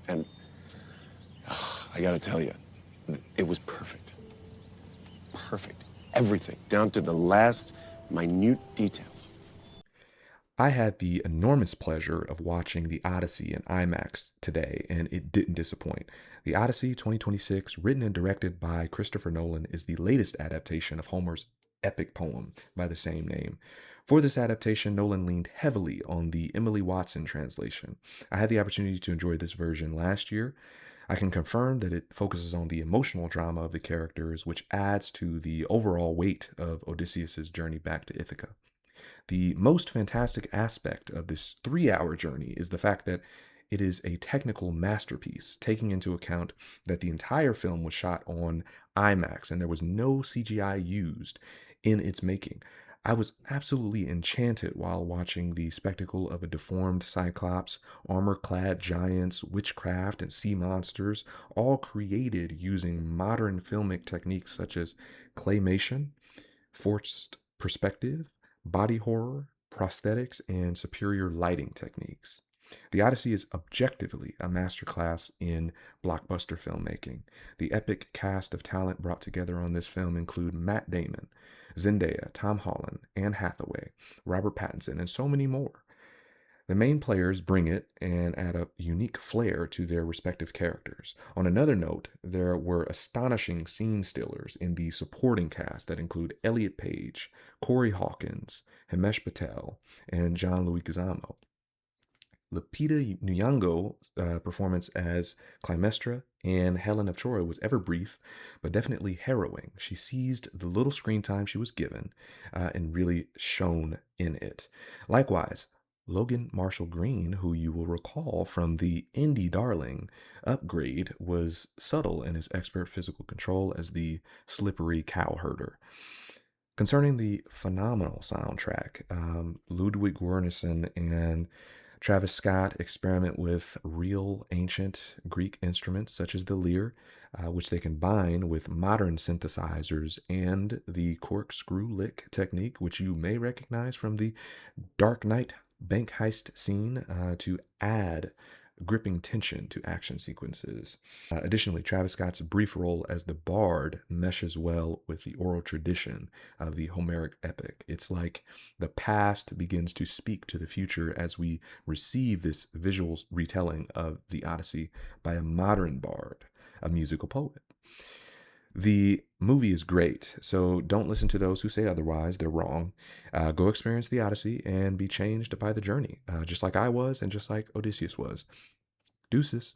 And I gotta tell you, it was perfect. Perfect. Everything, down to the last minute details. I had the enormous pleasure of watching The Odyssey in IMAX today, and it didn't disappoint. The Odyssey 2026, written and directed by Christopher Nolan, is the latest adaptation of Homer's epic poem by the same name. For this adaptation, Nolan leaned heavily on the Emily Watson translation. I had the opportunity to enjoy this version last year. I can confirm that it focuses on the emotional drama of the characters, which adds to the overall weight of Odysseus' journey back to Ithaca. The most fantastic aspect of this 3 hour journey is the fact that it is a technical masterpiece, taking into account that the entire film was shot on IMAX and there was no CGI used in its making. I was absolutely enchanted while watching the spectacle of a deformed Cyclops, armor clad giants, witchcraft, and sea monsters, all created using modern filmic techniques such as claymation, forced perspective, body horror, prosthetics, and superior lighting techniques. The Odyssey is objectively a masterclass in blockbuster filmmaking. The epic cast of talent brought together on this film include Matt Damon, Zendaya, Tom Holland, Anne Hathaway, Robert Pattinson, and so many more. The main players bring it and add a unique flair to their respective characters. On another note, there were astonishing scene stealers in the supporting cast that include Elliot Page, Corey Hawkins, Himesh Patel, and John Leguizamo. Lupita Nyong'o's performance as Climestra and Helen of Troy was ever brief, but definitely harrowing. She seized the little screen time she was given and really shone in it. Likewise, Logan Marshall Green, who you will recall from the indie darling Upgrade, was subtle in his expert physical control as the slippery cow herder. Concerning the phenomenal soundtrack, Ludwig Göransson and Travis Scott experiment with real ancient Greek instruments such as the lyre, which they combine with modern synthesizers and the corkscrew lick technique, which you may recognize from the Dark Knight bank heist scene, to add gripping tension to action sequences. Additionally, Travis Scott's brief role as the bard meshes well with the oral tradition of the Homeric epic. It's like the past begins to speak to the future as we receive this visual retelling of the Odyssey by a modern bard, a musical poet. The movie is great, so don't listen to those who say otherwise. They're wrong. Go experience the Odyssey and be changed by the journey, just like I was and just like Odysseus was. Deuces.